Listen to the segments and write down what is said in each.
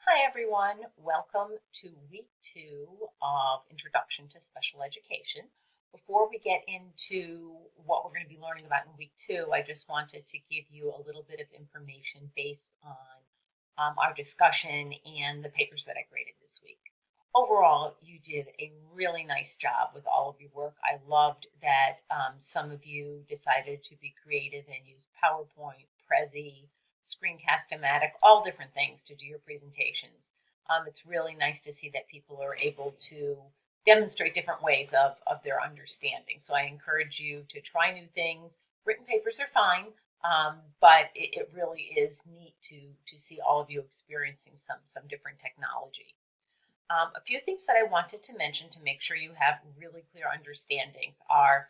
Hi everyone, welcome to week 2 of Introduction to Special Education. Before we get into what we're going to be learning about in week 2, I just wanted to give you a little bit of information based on our discussion and the papers that I graded this week. Overall, you did a really nice job with all of your work. I loved that some of you decided to be creative and use PowerPoint, Prezi, Screencast-O-Matic, all different things to do your presentations. It's really nice to see that people are able to demonstrate different ways of their understanding. So I encourage you to try new things. Written papers are fine, but it really is neat to see all of you experiencing some different technology. A few things that I wanted to mention to make sure you have really clear understandings are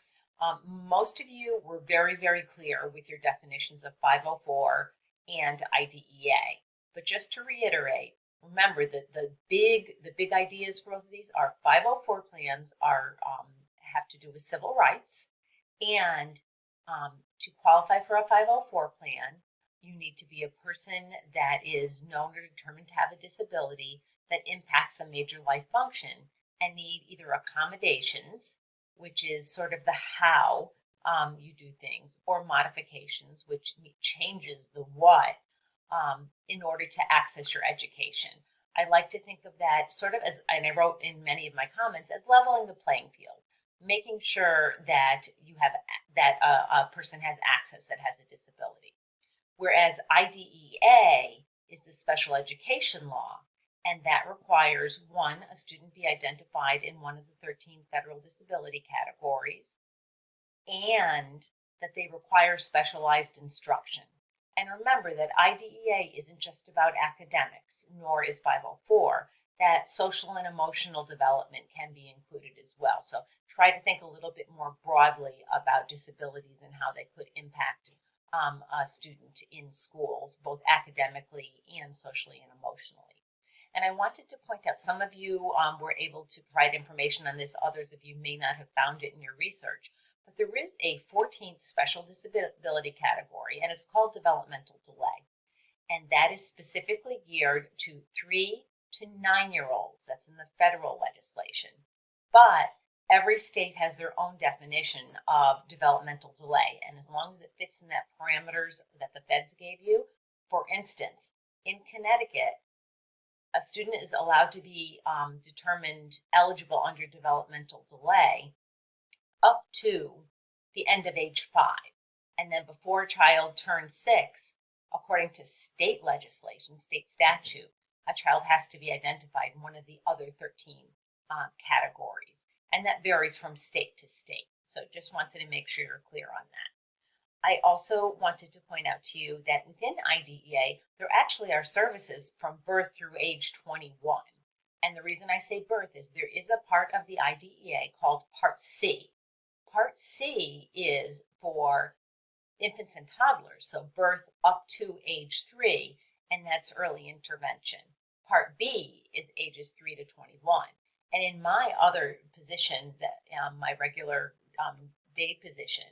most of you were very, very clear with your definitions of 504 and IDEA. But just to reiterate, remember that the big ideas for both of these are 504 plans are have to do with civil rights, and to qualify for a 504 plan, you need to be a person that is known or determined to have a disability that impacts a major life function and need either accommodations, which is sort of the how you do things, or modifications, which changes the what in order to access your education. I like to think of that sort of as, and I wrote in many of my comments, as leveling the playing field, making sure that you have that a person has access that has a disability. Whereas IDEA is the special education law, and that requires, one, a student be identified in one of the 13 federal disability categories, and that they require specialized instruction. And remember that IDEA isn't just about academics, nor is 504, that social and emotional development can be included as well. So try to think a little bit more broadly about disabilities and how they could impact a student in schools, both academically and socially and emotionally. And I wanted to point out, some of you were able to provide information on this, others of you may not have found it in your research, but there is a 14th special disability category, and it's called developmental delay. And that is specifically geared to 3 to 9-year-olds. That's in the federal legislation. But every state has their own definition of developmental delay, and as long as it fits in that parameters that the feds gave you, for instance, in Connecticut, a student is allowed to be determined eligible under developmental delay up to the end of age 5. And then before a child turns 6, according to state legislation, state statute, a child has to be identified in one of the other 13 categories. And that varies from state to state. So just wanted to make sure you're clear on that. I also wanted to point out to you that within IDEA, there actually are services from birth through age 21. And the reason I say birth is there is a part of the IDEA called Part C. Part C is for infants and toddlers, so birth up to age 3, and that's early intervention. Part B is ages 3 to 21. And in my other position, my regular day position,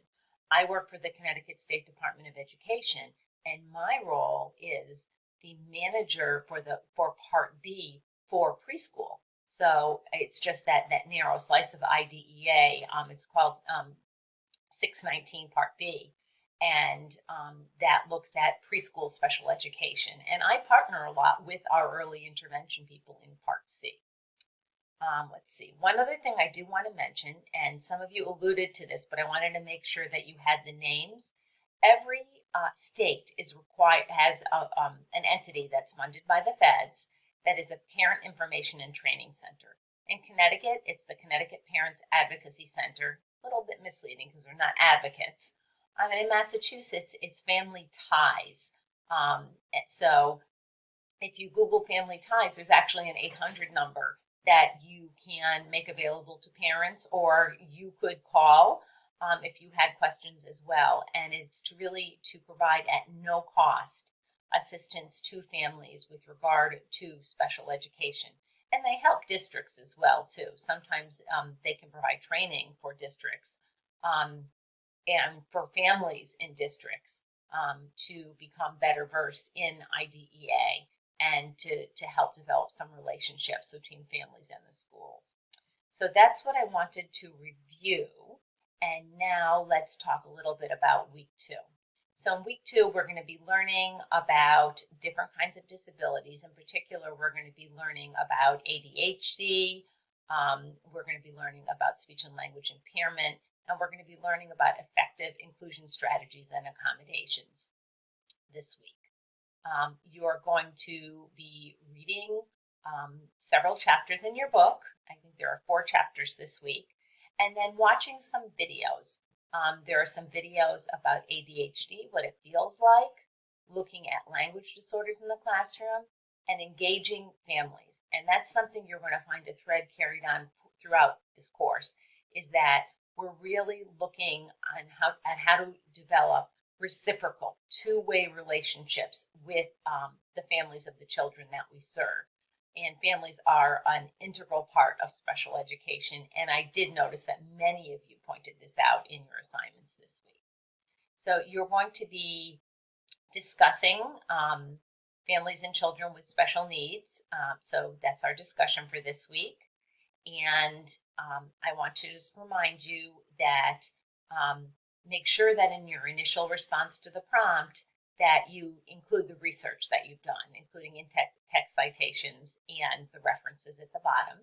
I work for the Connecticut State Department of Education, and my role is the manager for Part B for preschool. So it's just that narrow slice of IDEA. It's called 619 Part B, and that looks at preschool special education. And I partner a lot with our early intervention people in Part C. Let's see. One other thing I do want to mention, and some of you alluded to this, but I wanted to make sure that you had the names. Every state has an entity that's funded by the feds that is a Parent Information and Training Center. In Connecticut, it's the Connecticut Parents Advocacy Center. A little bit misleading because they're not advocates. And in Massachusetts, it's Family Ties. So if you Google Family Ties, there's actually an 800 number that you can make available to parents, or you could call if you had questions as well. And it's to provide at no cost assistance to families with regard to special education. And they help districts as well too. Sometimes they can provide training for districts and for families in districts to become better versed in IDEA and to help develop some relationships between families and the schools. So that's what I wanted to review. And now let's talk a little bit about week 2. So in week 2, we're going to be learning about different kinds of disabilities. In particular, we're going to be learning about ADHD. We're going to be learning about speech and language impairment. And we're going to be learning about effective inclusion strategies and accommodations this week. You're going to be reading several chapters in your book. I think there are 4 chapters this week. And then watching some videos. There are some videos about ADHD, what it feels like, looking at language disorders in the classroom, and engaging families. And that's something you're going to find a thread carried on throughout this course, is that we're really looking on how to develop reciprocal, two-way relationships with the families of the children that we serve. And families are an integral part of special education. And I did notice that many of you pointed this out in your assignments this week. So you're going to be discussing families and children with special needs. So that's our discussion for this week. And I want to just remind you that make sure that in your initial response to the prompt that you include the research that you've done, including in text citations and the references at the bottom.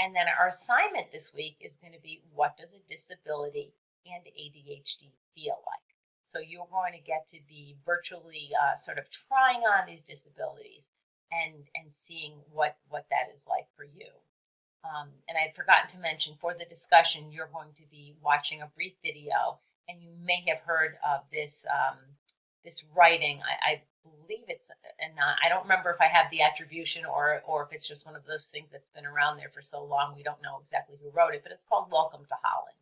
And then our assignment this week is going to be, what does a disability and ADHD feel like? So you're going to get to be virtually sort of trying on these disabilities and seeing what that is like for you. And I had forgotten to mention, for the discussion, you're going to be watching a brief video, and you may have heard of this this writing. I believe it's I don't remember if I have the attribution or if it's just one of those things that's been around there for so long we don't know exactly who wrote it, but it's called Welcome to Holland.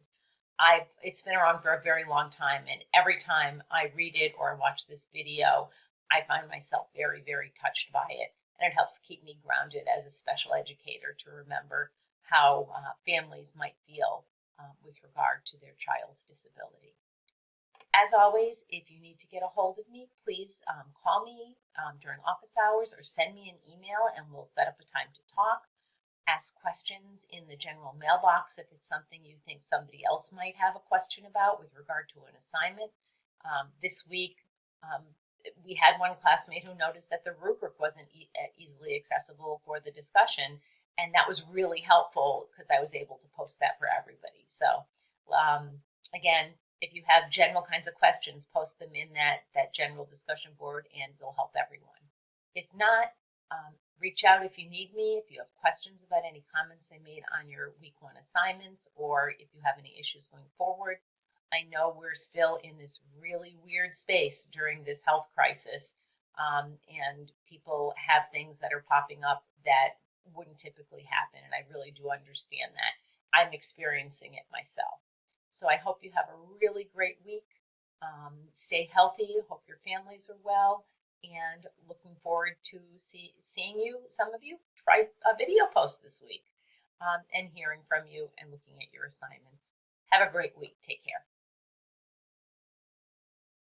It's been around for a very long time, and every time I read it or watch this video, I find myself very, very touched by it. And it helps keep me grounded as a special educator to remember how families might feel with regard to their child's disability. As always, if you need to get a hold of me, please call me during office hours or send me an email, and we'll set up a time to talk. Ask questions in the general mailbox if it's something you think somebody else might have a question about with regard to an assignment. This week, we had one classmate who noticed that the rubric wasn't easily accessible for the discussion, and that was really helpful because I was able to post that for everybody. So again, if you have general kinds of questions, post them in that general discussion board, and they'll help everyone. If not, reach out if you need me, if you have questions about any comments I made on your week 1 assignments, or if you have any issues going forward. I know we're still in this really weird space during this health crisis, and people have things that are popping up that wouldn't typically happen, and I really do understand that. I'm experiencing it myself. So I hope you have a really great week. Stay healthy. Hope your families are well, and looking forward to seeing you, some of you, try a video post this week, and hearing from you and looking at your assignments. Have a great week. Take care.